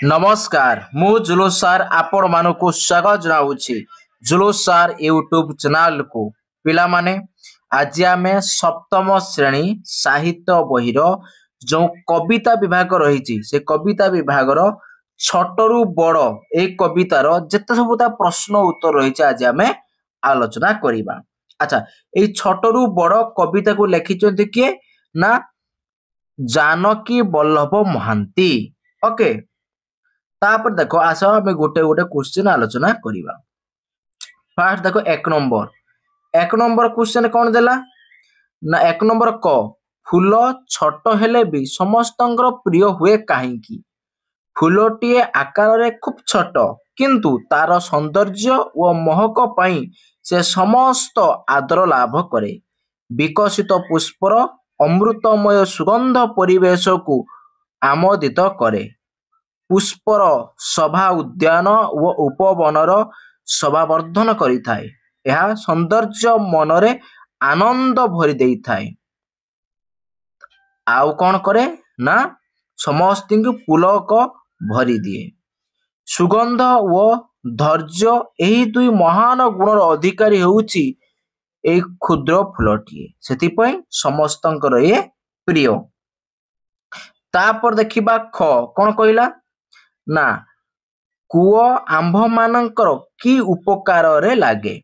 नमस्कार मु जुलूस सार आपण मानकु स्वागत जनाऊछि जुलूस सार यूट्यूब चैनल को पिला माने आज आमे सप्तम श्रेणी साहित्य बहिर जो कविता विभाग रही से कविता विभाग छोटरू बड़ ए कवितार जेते सबुता प्रश्न उत्तर रही आज आमे आलोचना करिबा। अच्छा ए छोटरू बड़ कविता को लिखिचंती किए ना जानकी वल्लभ महांती। ओके तापर देखो आस आम गोटे गोटे क्वेश्चन आलोचना करिबा। फास्ट देखो एक नंबर क्वेश्चन कौन देला ना एक नंबर क फूल छोट हेले भी समस्तंकर प्रिय हुए काहींकी। फूलटीए आकार रे खूब छोट किंतु तार सौंदर्य व महक पाई से समस्त आदर लाभ करे। विकसित पुष्पर अमृतमय सुगंध परिवेश को आमोदित करे। पुष्पर सभा उद्यान व उपवनर शोभावर्धन करिथाए। यह सौंदर्य मनरे आनंद भरी देइथाए। आउ कौन करे ना समस्त पुलक भरी दिए। सुगंध व धैर्य यही दुई महान गुणर अधिकारी होउची एक क्षुद्र फूलटीए सेतिपई समस्तंकर ये प्रिय। तापर देखिबा ख कौन कहिला ना कूओ आंभ मानकर की उपकार रे लागे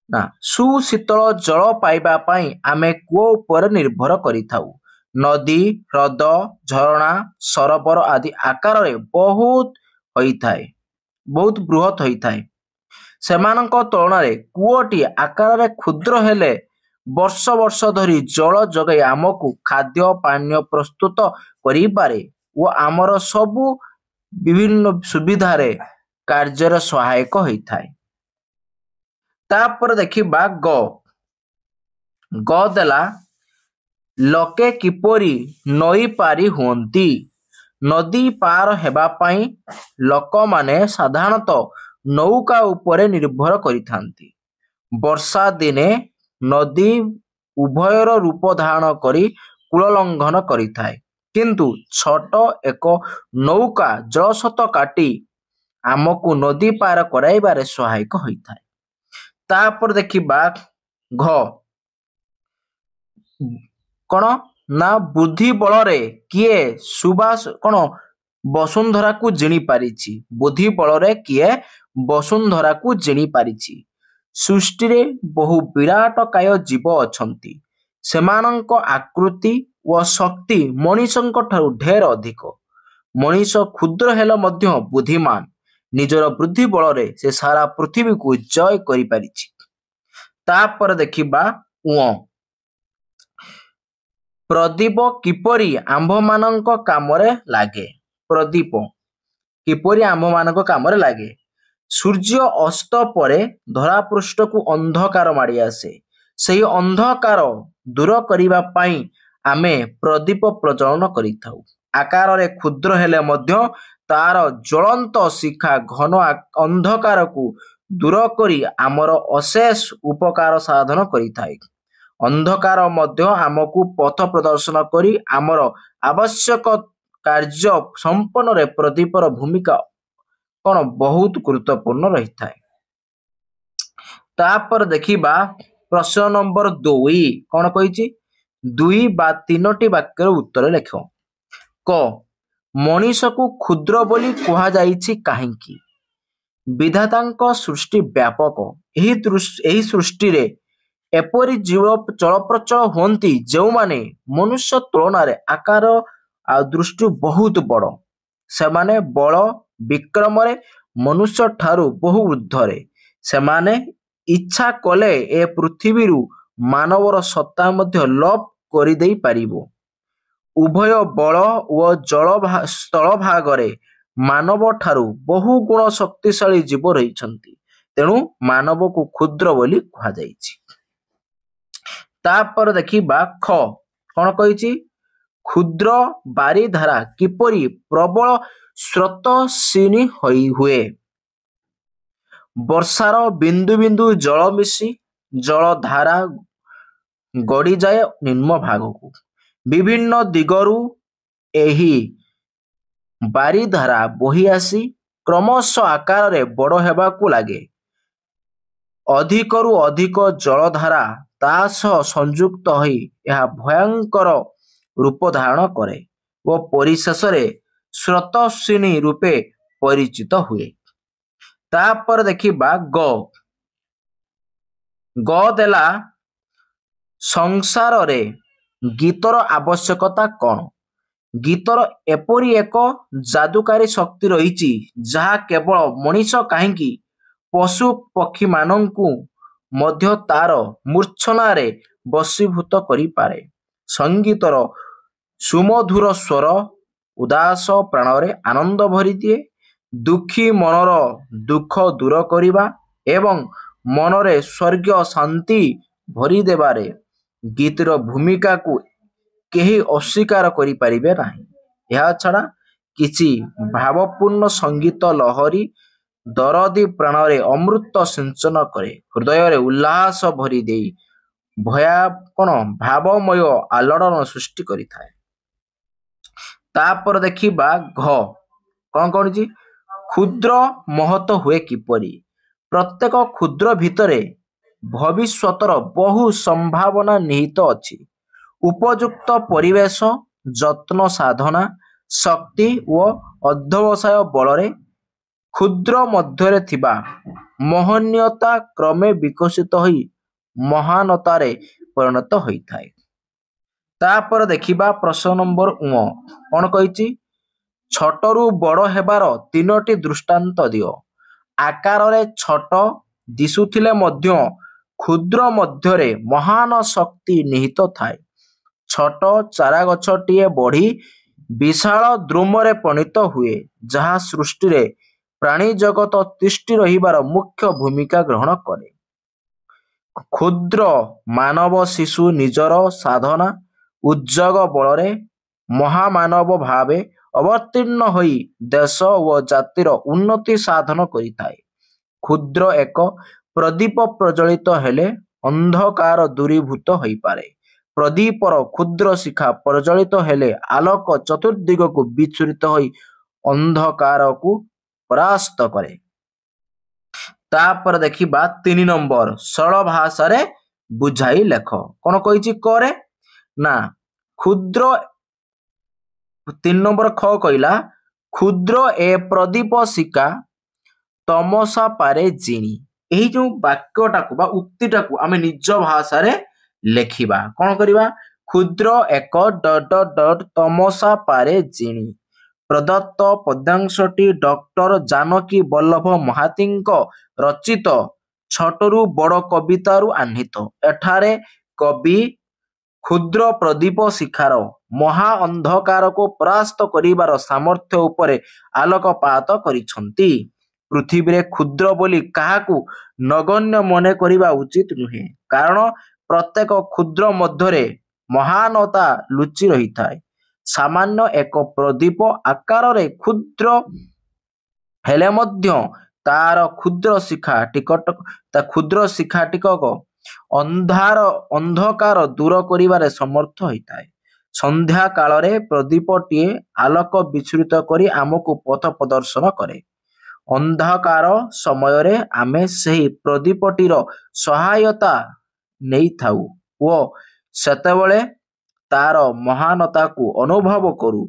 ना सुशीतल जल पाइबा पाई आमे कूओ पर निर्भर करिथाउ। नदी ह्रद झरणा सरोवर आदि आकार रे बहुत होइथाए बहुत बृहत होइथाए। सेमानक तुलन रे कूओटी आकार रे क्षुद्र हेले वर्ष वर्ष धरी जल जगाई आमको खाद्य पानीय प्रस्तुत करि पारे ओ आमर सबु विभिन्न सुविधा रे कार्य सहायक होइथाए। तापर देखिबा ग देला लोके किपरि नई पारी हुंती। नदी पार हेबा पाई लोक माने साधारणतः नौका उपरे निर्भर करिथांती। वर्षा दिने नदी उभयर रूप धारण करी कूल लंघन करिथाए किंतु छोट एक नौका जलस्रोत काटी आमको नदी पार कराइबारे सहायक होइथाए। तापर देखिबा घ कौन ना बुद्धि बलरे किए सुबास कौन वसुंधरा को जिणी पारिछि। बुद्धि बलरे किए वसुंधरा को जिणी पारिछि। सृष्टि रे बहु विराट काय जीव अछंती। सेमानंक आकृति व शक्ति मनीषंक ठारू ढेर अधिक। मनीष क्षुद्र हेले मध्य बुद्धिमान। निजर बुद्धि बलरे से सारा पृथ्वी को जय करि पारिछि। तापर देखिबा उ प्रदीप किपरि आंभ मानक कामरे लागे। प्रदीप किपरि आंभ मानक कामरे लागे। सूर्य अस्त परे धरा पृष्ठ को अंधकार माड़ी आसे। सेही अंधकार दूर करिबा पाई आमे प्रदीप प्रज्वलन करिथाउ। आकार रे क्षुद्र हेले मध्य तार ज्वलंत शिखा घन अंधकार को दूर करी आमर अशेष उपकार साधन करिथाए। अंधकार मध्य आमको पथ प्रदर्शन करी आमर आवश्यक कार्य संपन्न रे प्रदीपर भूमिका कौन बहुत गुरुत्वपूर्ण रही थाए। तापर देखिबा प्रश्न नंबर 2 कौन कहिछि 2 बा 3टी वाक्यर उत्तर लिख। क मनीष को क्षुद्र बोली कहा जाइछि काहींकी। विधातांक सृष्टि व्यापक। एही सृष्टि रे एपरी जीव चलप्रचल होती जो माने मनुष्य तुलन आकार आ दृष्टि बहुत बड़। सेमाने बल विक्रम रे मनुष्य ठारू बहु ऊर्ध्वरे। सेमाने इच्छा कले ए पृथ्वी मानवर सत्ता मध्य लोप करि देई पारिबो। उभय बल व जल स्थल भागरे मानव ठारू बहु गुण शक्तिशाली जीव रहिछंती। तेणु मानव को क्षुद्र बोली कहा जाइछि। तापर देखिबा ख कौन कहिछि क्षुद्र बारिधारा किपरि प्रबल स्रोत सिनी होई हुए। वर्षार बिंदु बिंदु जल मिशी जल धारा गड़ी जाए निम्न भाग को। ବିଭିନ୍ନ ଦିଗରୁ ଏହି ବାରିଧାରା ବୋହି ଆସି କ୍ରମଶଃ ଆକାରରେ ବଡ଼ ହେବାକୁ ଲାଗେ। ଅଧିକରୁ ଅଧିକ ଜଳଧାରା ତା ସହ ସଂଯୁକ୍ତ ହୋଇ ଏହା ଭୟଙ୍କର ରୂପ ଧାରଣ କରେ ଓ ପରିଶେଷରେ ସ୍ରୋତସ୍ୱିନୀ ରୂପେ ପରିଚିତ ହୁଏ। ତାପରେ ଦେଖିବା ଗ ଦେଲା ସଂସାରରେ ଗୀତର ଆବଶ୍ୟକତା କ'ଣ? ଗୀତର ଏପରି ଏକ ଯାଦୁକାରୀ ଶକ୍ତି ରହିଛି ଯାହା କେବଳ ମଣିଷ କାହିଁକି ପଶୁ ପକ୍ଷୀମାନଙ୍କୁ ମଧ୍ୟ ତାର ମୂର୍ଚ୍ଛନାରେ ବଶୀଭୂତ କରିପାରେ। ସଙ୍ଗୀତର ସୁମଧୁର ସ୍ୱର ଉଦାସ ପ୍ରାଣରେ ଆନନ୍ଦ ଭରିଦିଏ, ଦୁଃଖୀ ମନର ଦୁଃଖ ଦୂର କରିବା ଏବଂ ମନରେ ସ୍ୱର୍ଗୀୟ ଶାନ୍ତି ଭରିଦେବାରେ ଗୀତର ଭୂମିକାକୁ କେହି ଅସ୍ୱୀକାର କରିପାରିବେ ନାହିଁ। ଏହାଛଡ଼ା କିଛି ଭାବପୂର୍ଣ୍ଣ ସଙ୍ଗୀତ ଲହରୀ ଦରଦୀ ପ୍ରାଣରେ ଅମୃତ ସିଞ୍ଚନ କରେ, ହୃଦୟରେ ଉଲ୍ଲାସ ଭରି ଦେଇ ଭାବମୟ ଆଲୋଡ଼ନ ସୃଷ୍ଟି କରିଥାଏ। ତାପରେ ଦେଖିବା କ'ଣ କରୁଛି? କ୍ଷୁଦ୍ର ମହତ ହୁଏ କିପରି? ପ୍ରତ୍ୟେକ କ୍ଷୁଦ୍ର ଭିତରେ ଭବିଷ୍ୟତର ବହୁ ସମ୍ଭାବନା ନିହିତ ଅଛି। ଉପଯୁକ୍ତ ପରିବେଶ, ଯତ୍ନ, ସାଧନା, ଶକ୍ତି ଓ ଅଧ୍ୟବସାୟ ବଳରେ କ୍ଷୁଦ୍ର ମଧ୍ୟରେ ଥିବା ମହନୀୟତା କ୍ରମେ ବିକଶିତ ହୋଇ ମହାନତାରେ ପରିଣତ ହୋଇଥାଏ। ତାପରେ ଦେଖିବା ପ୍ରଶ୍ନ ନମ୍ବର କ'ଣ କହିଛି? ଛୋଟରୁ ବଡ଼ ହେବାର 3ଟି ଦୃଷ୍ଟାନ୍ତ ଦିଅ। ଆକାରରେ ଛୋଟ ଦିଶୁଥିଲେ ମଧ୍ୟ କ୍ଷୁଦ୍ର ମଧ୍ୟରେ ମହାନ ଶକ୍ତି ନିହିତ ଥାଏ। ଛୋଟ ଚାରାଗଛଟିଏ ବଢ଼ି ବିଶାଳ ଦ୍ରୁମରେ ପରିଣତ ହୁଏ, ଯାହା ସୃଷ୍ଟିରେ ପ୍ରାଣୀଜଗତ ତିଷ୍ଠି ରହିବାର ମୁଖ୍ୟ ଭୂମିକା ଗ୍ରହଣ କରେ। କ୍ଷୁଦ୍ର ମାନବ ଶିଶୁ ନିଜର ସାଧନା ଉଦ୍ଯୋଗ ବଳରେ ମହାମାନବ ଭାବେ ଅବତୀର୍ଣ୍ଣ ହୋଇ ଦେଶ ଓ ଜାତିର ଉନ୍ନତି ସାଧନ କରିଥାଏ। କ୍ଷୁଦ୍ର ଏକ ପ୍ରଦୀପ ପ୍ରଜ୍ୱଳିତ ହେଲେ ଅନ୍ଧକାର ଦୂରୀଭୂତ ହୋଇପାରେ। ପ୍ରଦୀପର କ୍ଷୁଦ୍ର ଶିଖା ପ୍ରଜ୍ୱଳିତ ହେଲେ ଆଲୋକ ଚତୁର୍ଦିଗକୁ ବିଚ୍ଛୁରିତ ହୋଇ ଅନ୍ଧକାରକୁ ପରାସ୍ତ କରେ। ତାପରେ ଦେଖିବା 3 ନମ୍ବର ସରଳ ଭାଷାରେ ବୁଝାଇ ଲେଖ। କ'ଣ କହିଛି କରେ? ନା କ୍ଷୁଦ୍ର 3 ନମ୍ବର କହିଲା କ୍ଷୁଦ୍ର ଏ ପ୍ରଦୀପ ଶିଖା ତମସା ପାରେ ଜିଣି। ଏହି ଯେଉଁ ବାକ୍ୟଟାକୁ ବା ଉକ୍ତିଟାକୁ ଆମେ ନିଜ ଭାଷାରେ ଲେଖିବା। କ'ଣ କରିବା? କ୍ଷୁଦ୍ର ଏକ ତମସା ପାରେ ଜିଣି। ପ୍ରଦତ୍ତ ପଦ୍ୟାଂଶଟି ଡକ୍ଟର ଜାନକୀ ବଲ୍ଲଭ ମହାନ୍ତିଙ୍କ ରଚିତ ଛୋଟରୁ ବଡ଼ କବିତାରୁ ଆହ୍ନିତ। ଏଠାରେ କବି କ୍ଷୁଦ୍ର ପ୍ରଦୀପ ଶିଖାର ମହା ଅନ୍ଧକାରକୁ ପରାସ୍ତ କରିବାର ସାମର୍ଥ୍ୟ ଉପରେ ଆଲୋକପାତ କରିଛନ୍ତି। ପୃଥିବୀରେ କ୍ଷୁଦ୍ର ବୋଲି କାହାକୁ ନଗଣ୍ୟ ମନେ କରିବା ଉଚିତ ନୁହେଁ, କାରଣ ପ୍ରତ୍ୟେକ କ୍ଷୁଦ୍ର ମଧ୍ୟରେ ମହାନତା ଲୁଚି ରହିଥାଏ। ସାମାନ୍ୟ ଏକ ପ୍ରଦୀପ ଆକାରରେ କ୍ଷୁଦ୍ର ହେଲେ ମଧ୍ୟ ତାର କ୍ଷୁଦ୍ର ଶିଖା ଟିକକ ଅନ୍ଧକାର ଦୂର କରିବାରେ ସମର୍ଥ ହୋଇଥାଏ। ସନ୍ଧ୍ୟା କାଳରେ ପ୍ରଦୀପଟିଏ ଆଲୋକ ବିଚ୍ଛୁରିତ କରି ଆମକୁ ପଥ ପ୍ରଦର୍ଶନ କରେ। ଅନ୍ଧକାର ସମୟରେ ଆମେ ସେହି ପ୍ରଦୀପଟିର ସହାୟତା ନେଇଥାଉ ଓ ସେତେବେଳେ ତାର ମହାନତାକୁ ଅନୁଭବ କରୁ।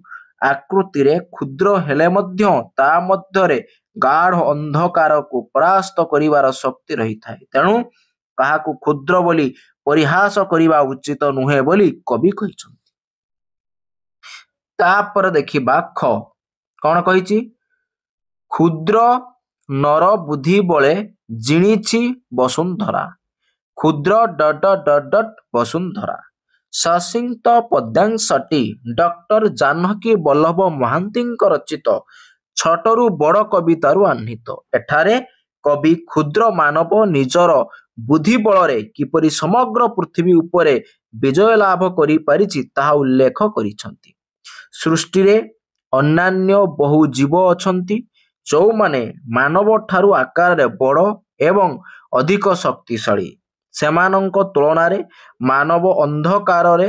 ଆକୃତିରେ କ୍ଷୁଦ୍ର ହେଲେ ମଧ୍ୟ ତା ମଧ୍ୟରେ ଗାଢ଼ ଅନ୍ଧକାରକୁ ପରାସ୍ତ କରିବାର ଶକ୍ତି ରହିଥାଏ। ତେଣୁ କାହାକୁ କ୍ଷୁଦ୍ର ବୋଲି ପରିହାସ କରିବା ଉଚିତ ନୁହେଁ ବୋଲି କବି କହିଛନ୍ତି। ତାପରେ ଦେଖିବା କ'ଣ କହିଛି? କ୍ଷୁଦ୍ର ନର ବୁଦ୍ଧି ବଳେ ଜିଣିଛି ବସୁନ୍ଧରା। କ୍ଷୁଦ୍ର ବସୁନ୍ଧରା। ସଂକ୍ଷିପ୍ତ ପଦ୍ୟାଂଶଟି ଡକ୍ଟର ଜାନକୀ ବଲ୍ଲଭ ମହାନ୍ତିଙ୍କ ରଚିତ ଛୋଟରୁ ବଡ଼ କବିତାରୁ ଆହ୍ନିତ। ଏଠାରେ କବି କ୍ଷୁଦ୍ର ମାନବ ନିଜର ବୁଦ୍ଧି ବଳରେ କିପରି ସମଗ୍ର ପୃଥିବୀ ଉପରେ ବିଜୟ ଲାଭ କରିପାରିଛି ତାହା ଉଲ୍ଲେଖ କରିଛନ୍ତି। ସୃଷ୍ଟିରେ ଅନ୍ୟାନ୍ୟ ବହୁ ଜୀବ ଅଛନ୍ତି, ଯେଉଁମାନେ ମାନବଠାରୁ ଆକାରରେ ବଡ଼ ଏବଂ ଅଧିକ ଶକ୍ତିଶାଳୀ। ସେମାନଙ୍କ ତୁଳନାରେ ମାନବ ଅନ୍ଧକାରରେ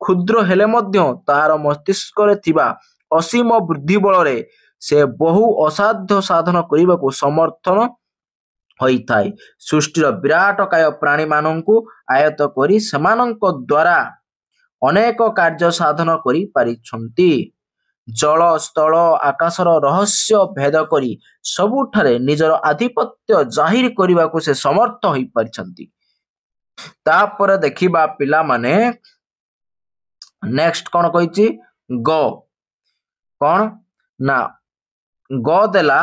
କ୍ଷୁଦ୍ର ହେଲେ ମଧ୍ୟ ତାହାର ମସ୍ତିଷ୍କରେ ଥିବା ଅସୀମ ବୃଦ୍ଧି ବଳରେ ସେ ବହୁ ଅସାଧ୍ୟ ସାଧନ କରିବାକୁ ସମର୍ଥନ ହୋଇଥାଏ। ସୃଷ୍ଟିର ବିରାଟକାୟ ପ୍ରାଣୀମାନଙ୍କୁ ଆୟତ୍ତ କରି ସେମାନଙ୍କ ଦ୍ୱାରା ଅନେକ କାର୍ଯ୍ୟ ସାଧନ କରିପାରିଛନ୍ତି। ଜଳ ସ୍ଥଳ ଆକାଶର ରହସ୍ୟ ଭେଦ କରି ସବୁଠାରେ ନିଜର ଆଧିପତ୍ୟ ଜାହିର କରିବାକୁ ସେ ସମର୍ଥ ହୋଇପାରିଛନ୍ତି। ତାପରେ ଦେଖିବା ପିଲାମାନେ ନେକ୍ସଟ କଣ କହିଛି ଗ କଣ ନା ଗ ଦେଲା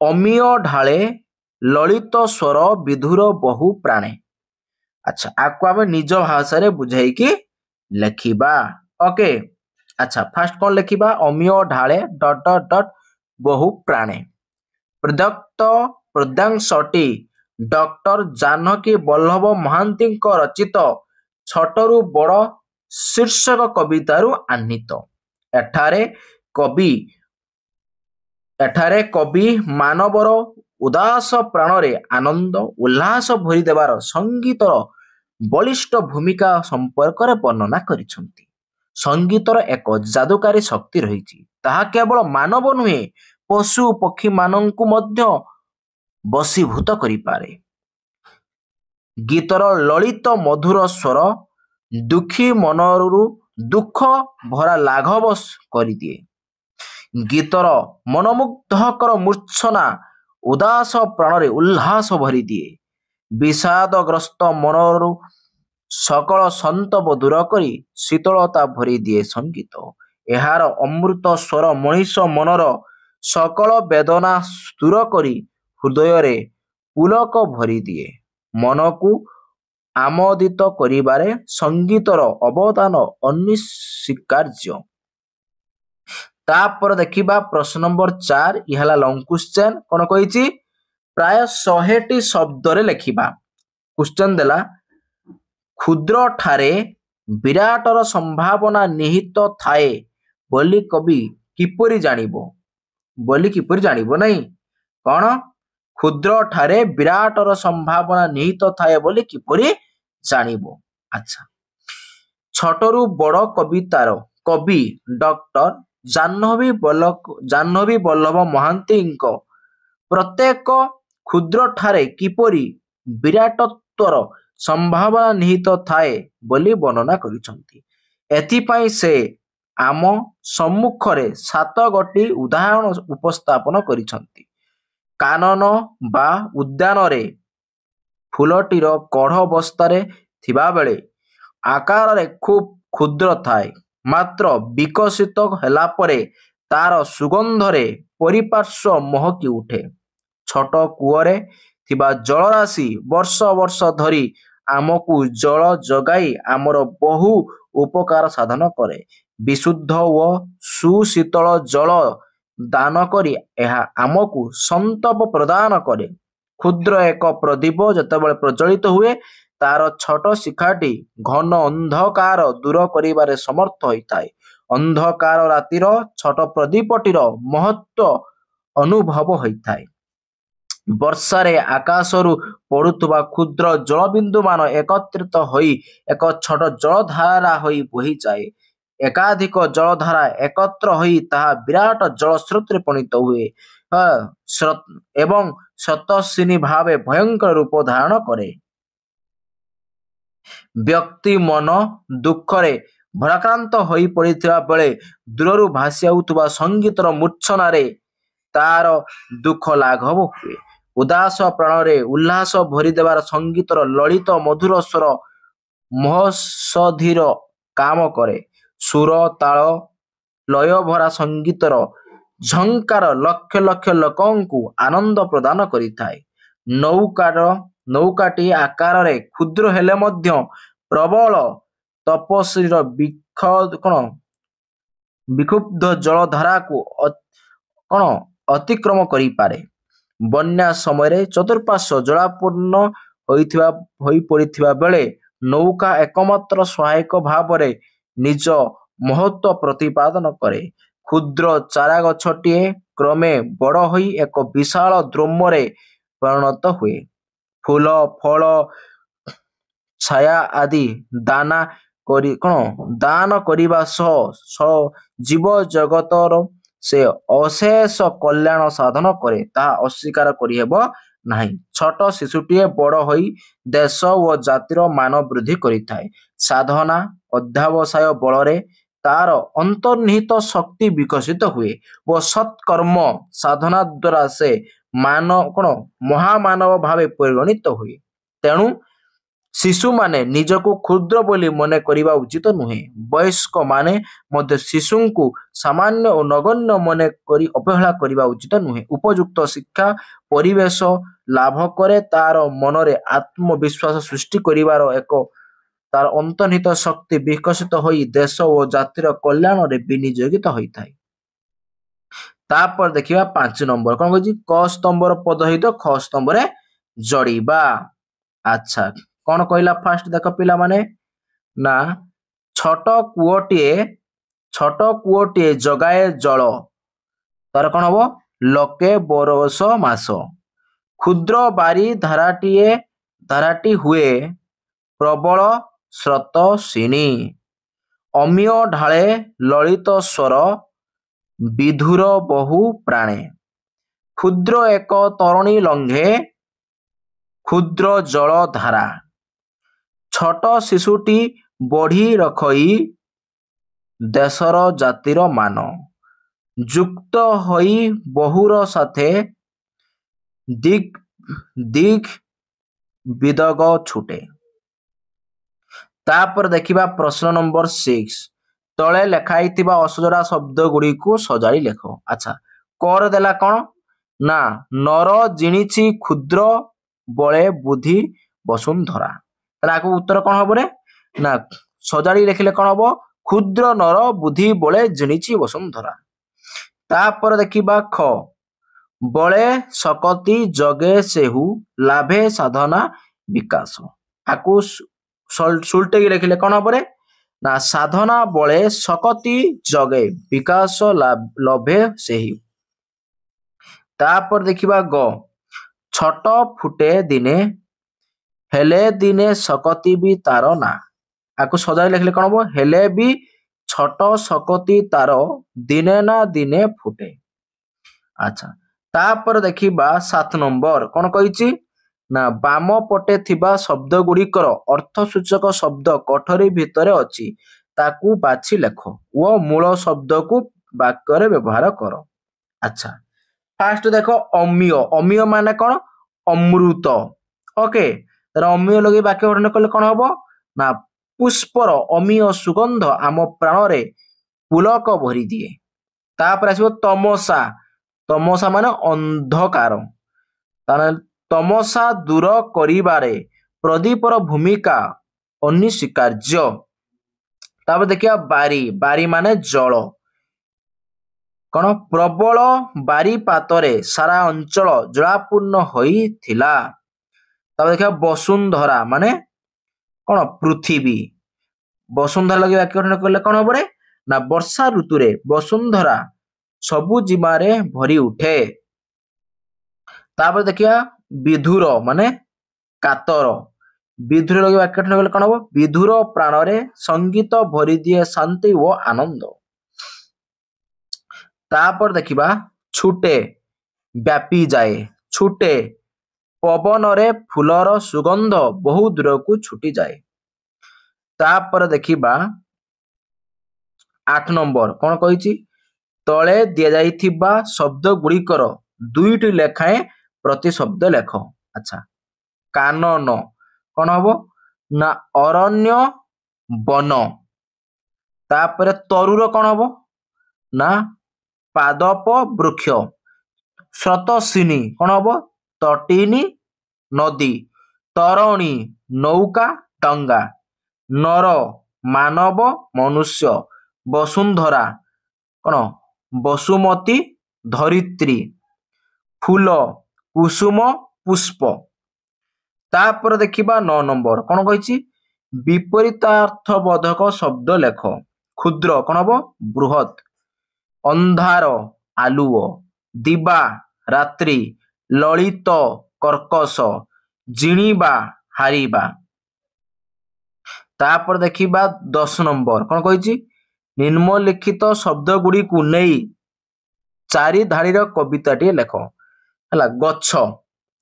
ଅମିୟ ଢାଳେ ଲଳିତ ସ୍ୱର ବିଧୁର ବହୁ ପ୍ରାଣେ। ଆଚ୍ଛା ଆକୁ ଆମେ ନିଜ ଭାଷାରେ ବୁଝେଇକି ଲେଖିବା। ଓକେ ଆଚ୍ଛା ଫାଷ୍ଟ କଣ ଲେଖିବା ଅମିୟ ଢାଳେ ଡଟ ଡଟ ଡଟ ବହୁ ପ୍ରାଣେ। ପ୍ରଦତ୍ତ ପଦ୍ୟାଂଶଟି ଡକ୍ଟର ଜାନକୀ ବଲ୍ଲଭ ମହାନ୍ତିଙ୍କ ରଚିତ ଛୋଟରୁ ବଡ଼ ଶୀର୍ଷକ କବିତାରୁ ଆହ୍ନିତ। ଏଠାରେ କବି ମାନବର ଉଦାସ ପ୍ରାଣରେ ଆନନ୍ଦ ଉଲ୍ଲାସ ଭରି ଦେବାର ସଙ୍ଗୀତର ବଳିଷ୍ଠ ଭୂମିକା ସମ୍ପର୍କରେ ବର୍ଣ୍ଣନା କରିଛନ୍ତି। ସଙ୍ଗୀତର ଏକ ଯାଦୁକାରୀ ଶକ୍ତି ରହିଛି, ତାହା କେବଳ ମାନବ ନୁହେଁ ପଶୁ ପକ୍ଷୀମାନଙ୍କୁ ମଧ୍ୟ ବଶୀଭୂତ କରିପାରେ। ଗୀତର ଲଳିତ ମଧୁର ସ୍ୱର ଦୁଃଖୀ ମନରୁ ଦୁଃଖ ଭରା ଲାଘବ କରିଦିଏ। ଗୀତର ମନୋମୁଗ୍ଧକର ମୂର୍ଚ୍ଛନା ଉଦାସ ପ୍ରାଣରେ ଉଲ୍ଲାସ ଭରିଦିଏ। ବିଷାଦଗ୍ରସ୍ତ ମନରୁ ସକଳ ସନ୍ତୋଷ ଦୂର କରି ଶୀତଳତା ଭରିଦିଏ ସଙ୍ଗୀତ। ଏହାର ଅମୃତ ସ୍ୱର ମଣିଷ ମନର ସକଳ ବେଦନା ଦୂର କରି ହୃଦୟରେ ପୁଲକ ଭରିଦିଏ। ମନକୁ ଆମୋଦିତ କରିବାରେ ସଙ୍ଗୀତର ଅବଦାନ ଅନସ୍ୱୀକାର୍ଯ୍ୟ। ତାପରେ ଦେଖିବା ପ୍ରଶ୍ନ ନମ୍ବର 4 ଇଏ ହେଲା ଲଙ୍ଗ କ୍ୱେଶ୍ଚନ। କଣ କହିଛି ପ୍ରାୟ 100ଟି ଶବ୍ଦରେ ଲେଖିବା। କ୍ୱେଶ୍ଚନ ଦେଲା କ୍ଷୁଦ୍ର ଠାରେ ବିରାଟର ସମ୍ଭାବନା ନିହିତ ଥାଏ ବୋଲି କବି କିପରି ଜାଣିବ ନାହିଁ କଣ କ୍ଷୁଦ୍ର ଠାରେ ବିରାଟର ସମ୍ଭାବନା ନିହିତ ଥାଏ ବୋଲି କିପରି ଜାଣିବ। ଆଚ୍ଛା ଛୋଟରୁ ବଡ଼ କବିତାର କବି ଡକ୍ଟର ଜାହ୍ନବୀ ବଲ୍ଲଭ ମହାନ୍ତିଙ୍କ ପ୍ରତ୍ୟେକ କ୍ଷୁଦ୍ର ଠାରେ କିପରି ବିରାଟତ୍ୱର ସମ୍ଭାବନା ନିହିତ ଥାଏ ବୋଲି ବର୍ଣ୍ଣନା କରିଛନ୍ତି। ଏଥିପାଇଁ ସେ ଆମ ସମ୍ମୁଖରେ 7ଗୋଟି ଉଦାହରଣ ଉପସ୍ଥାପନ କରିଛନ୍ତି। କାନନ ବା ଉଦ୍ୟାନରେ ଫୁଲଟିର କଢ଼ ଅବସ୍ଥାରେ ଥିବାବେଳେ ଆକାରରେ ଖୁବ୍ କ୍ଷୁଦ୍ର ଥାଏ, ମାତ୍ର ବିକଶିତ ହେଲା ପରେ ତାର ସୁଗନ୍ଧରେ ପରିପାର୍ଶ୍ୱ ମହକି ଉଠେ। ଛୋଟ କୂଅରେ ଥିବା ଜଳରାଶି ବର୍ଷ ବର୍ଷ ଧରି ଆମକୁ ଜଳ ଯୋଗାଇ ଆମର ବହୁ ଉପକାର ସାଧନ କରେ। ବିଶୁଦ୍ଧ ଓ ସୁଶୀତଳ ଜଳ ଦାନ କରି ଏହା ଆମକୁ ସନ୍ତୋଷ ପ୍ରଦାନ କରେ। କ୍ଷୁଦ୍ର ଏକ ପ୍ରଦୀପ ଯେତେବେଳେ ପ୍ରଜ୍ୱଳିତ ହୁଏ ତାର ଛୋଟ ଶିଖାଟି ଘନ ଅନ୍ଧକାର ଦୂର କରିବାରେ ସମର୍ଥ ହୋଇଥାଏ। ଅନ୍ଧକାର ରାତିର ଛୋଟ ପ୍ରଦୀପଟିର ମହତ୍ୱ ଅନୁଭବ ହୋଇଥାଏ। ବର୍ଷାରେ ଆକାଶରୁ ପଡୁଥିବା କ୍ଷୁଦ୍ର ଜଳବିନ୍ଦୁମାନ ଏକତ୍ରିତ ହୋଇ ଏକ ଛୋଟ ଜଳଧାରା ହୋଇ ବୋହିଯାଏ। ଏକାଧିକ ଜଳଧାରା ଏକତ୍ର ହୋଇ ତାହା ବିରାଟ ଜଳସ୍ରୋତରେ ପରିଣତ ହୁଏ ଏବଂ ସ୍ରୋତସ୍ୱିନୀ ଭାବେ ଭୟଙ୍କର ରୂପ ଧାରଣ କରେ। ବ୍ୟକ୍ତି ମନ ଦୁଃଖରେ ଭାରାକ୍ରାନ୍ତ ହୋଇ ପଡ଼ିଥିବା ବେଳେ ଦୂରରୁ ଭାସି ଆସୁଥିବା ସଙ୍ଗୀତର ମୂର୍ଚ୍ଛନାରେ ତାର ଦୁଃଖ ଲାଘବ ହୁଏ। ଉଦାସ ପ୍ରାଣରେ ଉଲ୍ଲାସ ଭରିଦେବାର ସଙ୍ଗୀତର ଲଳିତ ମଧୁର ସ୍ୱର ମହୋଷଧିର କାମ କରେ। ସୁର ତାଳ ଲୟଭରା ସଙ୍ଗୀତର ଝଙ୍କାର ଲକ୍ଷ ଲକ୍ଷ ଲୋକଙ୍କୁ ଆନନ୍ଦ ପ୍ରଦାନ କରିଥାଏ। ନୌକାଟି ଆକାରରେ କ୍ଷୁଦ୍ର ହେଲେ ମଧ୍ୟ ପ୍ରବଳ ତପସ୍ୱୀର ବିକ୍ଷୁବ୍ଧ ଜଳଧାରାକୁ ଅତିକ୍ରମ କରିପାରେ। ବନ୍ୟା ସମୟରେ ଚତୁଃପାର୍ଶ୍ୱ ଜଳାପୂର୍ଣ୍ଣ ହୋଇ ପଡ଼ିଥିବା ବେଳେ ନୌକା ଏକମାତ୍ର ସହାୟକ ଭାବରେ ନିଜ ମହତ୍ୱ ପ୍ରତିପାଦନ କରେ। କ୍ଷୁଦ୍ର ଚାରାଗଛଟିଏ କ୍ରମେ ବଡ଼ ହୋଇ ଏକ ବିଶାଳ ଦ୍ରୁମରେ ପରିଣତ ହୁଏ। ଫୁଲ ଫଳ ଛାୟା ଆଦି ଦାନା କରି ଦାନ କରିବା ସହ ଜୀବ ଜଗତର ସେ ଅଶେଷ କଲ୍ୟାଣ ସାଧନ କରେ ତାହା ଅସ୍ୱୀକାର କରିହେବ ନାହିଁ। ଛୋଟ ଶିଶୁଟିଏ ବଡ଼ ହୋଇ ଦେଶ ଓ ଜାତିର ମାନ ବୃଦ୍ଧି କରିଥାଏ। ସାଧନା ଅଧ୍ୟାବସାୟ ବଳରେ ତାର ଅନ୍ତର୍ନିହିତ ଶକ୍ତି ବିକଶିତ ହୁଏ ଓ ସତ୍କର୍ମ ସାଧନା ଦ୍ୱାରା ସେ ମହାମାନବ ଭାବେ ପରିଗଣିତ ହୁଏ। ତେଣୁ ଶିଶୁମାନେ ନିଜକୁ କ୍ଷୁଦ୍ର ବୋଲି ମନେ କରିବା ଉଚିତ ନୁହେଁ। ବୟସ୍କମାନେ ମଧ୍ୟ ଶିଶୁଙ୍କୁ ସାମାନ୍ୟ ଓ ନଗଣ୍ୟ ମନେ କରି ଅବହେଳା କରିବା ଉଚିତ ନୁହେଁ। ଉପଯୁକ୍ତ ଶିକ୍ଷା ପରିବେଶ ଲାଭ କରେ ତାର ମନରେ ଆତ୍ମବିଶ୍ୱାସ ସୃଷ୍ଟି କରିବାର ତାର ଅନ୍ତର୍ନିହିତ ଶକ୍ତି ବିକଶିତ ହୋଇ ଦେଶ ଓ ଜାତିର କଲ୍ୟାଣରେ ବିନିଯୋଗିତ ହୋଇଥାଏ। ତାପରେ ଦେଖିବା 5 ନମ୍ବର କଣ କହିଛି, କ ସ୍ତମ୍ଭର ପଦହିତ ଖ ସ୍ତମ୍ଭରେ ଯୋଡ଼ିବା। ଆଚ୍ଛା କଣ କହିଲା ଫାଷ୍ଟ ଦେଖ ପିଲାମାନେ, ନା ଛୋଟ କୂଅଟିଏ ଜଗାଏ ଜଳ, ତାର କଣ ହବ, ଲୋକେ ବରଷ ମାସ। କ୍ଷୁଦ୍ର ବାରି ଧାରାଟି ହୁଏ ପ୍ରବଳ ସ୍ରୋତ ସିନି। ଅମିୟ ଢାଳେ ଲଳିତ ସ୍ୱର ବିଧୁର ବହୁ ପ୍ରାଣେ। କ୍ଷୁଦ୍ର ଏକ ତରଣୀ ଲଙ୍ଘେ କ୍ଷୁଦ୍ର ଜଳ ଧାରା। ଛୋଟ ଶିଶୁଟି ବଢି ରଖଇ ଦେଶର ଜାତିର ମାନ। ଯୁକ୍ତ ହୋଇ ବହୁର ସାଥେ ଦିଗ ବିଦଗ ଛୁଟେ। ତାପରେ ଦେଖିବା ପ୍ରଶ୍ନ ନମ୍ବର 6, ତଳେ ଲେଖାଇଥିବା ଅସଜଡ଼ା ଶବ୍ଦ ଗୁଡ଼ିକୁ ସଜାଡ଼ି ଲେଖ। ଆଚ୍ଛା କର ଦେଲା କଣ, ନା ନର ଜିଣିଛି କ୍ଷୁଦ୍ର ବଳେ ବୁଦ୍ଧି ବସୁନ୍ଧରା। ତାହେଲେ ଆକୁ ଉତ୍ତର କଣ ହବ ରେ, ନା ସଜାଡ଼ି ଲେଖିଲେ କଣ ହବ, କ୍ଷୁଦ୍ର ନର ବୁଦ୍ଧି ବଳେ ଜିଣିଛି ବସୁନ୍ଧରା। ତାପରେ ଦେଖିବା ଖ, ବଳେ ଶକତି ଜଗେ ସେହୁ ଲାଭେ ସାଧନା ବିକାଶ। ଆକୁ ସୁଲଟେକି ଲେଖିଲେ କଣ ହବ ରେ, ନା ସାଧନା ବଳେ ଶକତି ଜଗେ ବିକାଶ ଲଭେ ସେହି। ତାପରେ ଦେଖିବା ଗ, ଛୋଟ ଫୁଟେ ଦିନେ ହେଲେ ଦିନେ ଶକତି ବି ତାର ନା। ଆକୁ ସଜାଇ ଲେଖିଲେ କଣ ହବ, ହେଲେ ବି ଛୋଟ ଶକତି ତାର ଦିନେ ନା ଦିନେ ଫୁଟେ। ଆଚ୍ଛା ତାପରେ ଦେଖିବା 7 ନମ୍ବର କଣ କହିଛି, ନା ବାମ ପଟେ ଥିବା ଶବ୍ଦ ଗୁଡ଼ିକର ଅର୍ଥସୂଚକ ଶବ୍ଦ କୋଠରୀ ଭିତରେ ଅଛି ତାକୁ ବାଛି ଲେଖ ଓ ମୂଳ ଶବ୍ଦକୁ ବାକ୍ୟରେ ବ୍ୟବହାର କର। ଆଚ୍ଛା ଫାଷ୍ଟ ଦେଖ ଅମିୟ, ଅମିୟ ମାନେ କଣ, ଅମୃତ। ଓକେ, ଅମିୟ ଲଗେଇ ବାକ୍ୟ ଗଠନ କଲେ କଣ ହବ, ନା ପୁଷ୍ପର ଅମିୟ ସୁଗନ୍ଧ ଆମ ପ୍ରାଣରେ ପୁଲକ ଭରି ଦିଏ। ତାପରେ ଆସିବ ତମସା, ତମସା ମାନେ ଅନ୍ଧକାର, ତାହେଲେ ତମସା ଦୂର କରିବାରେ ପ୍ରଦୀପର ଭୂମିକା ଅନିସ୍ୱୀକାର୍ଯ୍ୟ। ତାପରେ ଦେଖିବା ବାରି, ବାରି ମାନେ ଜଳ, କଣ ପ୍ରବଳ ବାରିପାତରେ ସାରା ଅଞ୍ଚଳ ଜଳାପୂର୍ଣ୍ଣ ହୋଇଥିଲା। ତାପରେ ଦେଖିବା ବସୁନ୍ଧରା ମାନେ କଣ, ପୃଥିବୀ। ବସୁନ୍ଧରା ଲଗେଇ ବାକ୍ୟ ଗଠନ କଲେ କଣ ହବ ରେ, ନା ବର୍ଷା ଋତୁରେ ବସୁନ୍ଧରା ସବୁ ଜିମାରେ ଭରି ଉଠେ। ତାପରେ ଦେଖିବା ବିଧୁର ମାନେ କାତର, ବିଧୁର ଲଗେଇ ବାକ୍ୟ ଗଠନ କଲେ କଣ ହବ, ବିଧୁର ପ୍ରାଣରେ ସଙ୍ଗୀତ ଭରିଦିଏ ଶାନ୍ତି ଓ ଆନନ୍ଦ। ତାପରେ ଦେଖିବା ଛୁଟେ, ବ୍ୟାପି ଯାଏ, ଛୁଟେ ପବନରେ ଫୁଲର ସୁଗନ୍ଧ ବହୁ ଦୂରକୁ ଛୁଟିଯାଏ। ତାପରେ ଦେଖିବା 8 ନମ୍ବର କଣ କହିଛି, ତଳେ ଦିଆଯାଇଥିବା ଶବ୍ଦ ଗୁଡ଼ିକର 2ଟି ଲେଖାଏଁ ପ୍ରତି ଶବ୍ଦ ଲେଖ। ଆଚ୍ଛା କାନନ କଣ ହବ, ନା ଅରଣ୍ୟ ବନ। ତାପରେ ତରୁର କଣ ହବ, ନା ପାଦପ ବୃକ୍ଷ। ସ୍ରୋତସ୍ୱିନୀ କଣ ହବ, ତଟିନୀ ନଦୀ। ତରଣୀ ନୌକା ଡଙ୍ଗା। ନର ମାନବ ମନୁଷ୍ୟ। ବସୁନ୍ଧରା କଣ, ବସୁମତୀ ଧରିତ୍ରୀ। ଫୁଲ କୁସୁମ ପୁଷ୍ପ। ତାପରେ ଦେଖିବା 9 ନମ୍ବର କଣ କହିଛି, ବିପରୀତାର୍ଥବୋଧକ ଶବ୍ଦ ଲେଖ। କ୍ଷୁଦ୍ର କଣ ହବ, ବୃହତ୍। ଅନ୍ଧାର ଆଲୁଅ। ଦିବା ରାତ୍ରି। ଲଳିତ କର୍କଶ। ଜିଣିବା ହାରିବା। तापर देखिबा 10 नंबर कौन कही निम्नलिखित शब्द गुड़ी को नहीं चारि धाड़ीर कविताटी लेख है गछ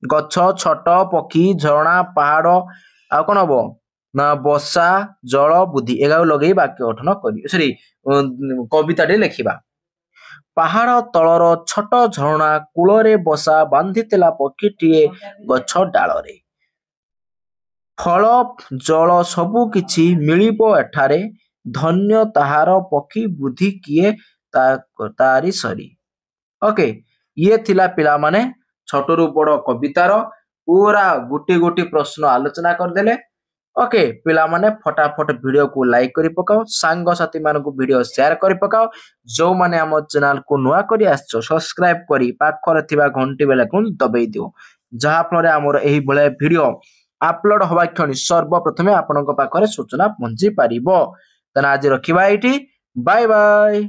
गछ छट पक्षी झरणा पहाड़ आ कौन हम ना बसा जल बुद्धि एगा लगे वाक्य गठन कर सॉरी कविताटी लिखा पहाड़ तलर छट झरणा कूल बसा बांधिला पक्षीटीए गछ डालरे फल जल सबु किछि मिलिबो एठारे धन्य ताहार पक्षी बुद्धि किए तारी सरी ओके ये थिला पिला माने छोटरू बड़ कवितार पूरा गोटे गोटे प्रश्न आलोचना करदेले ओके पिला माने फटाफट वीडियो को लाइक करी पकाओ सांग साथी मान को वीडियो शेयर करी पकाओ जो माने हम चैनल को नुआ करी आछो सब्सक्राइब करी पाखर थिबा घंटी बेल को दबाई दियो जहा फल हमर एही भले वीडियो अपलोड हवा क्षणी सर्वप्रथमे आपनक पाखरे सूचना पहुंची पारिबो तना आज रखिबा एठी बाय बाय।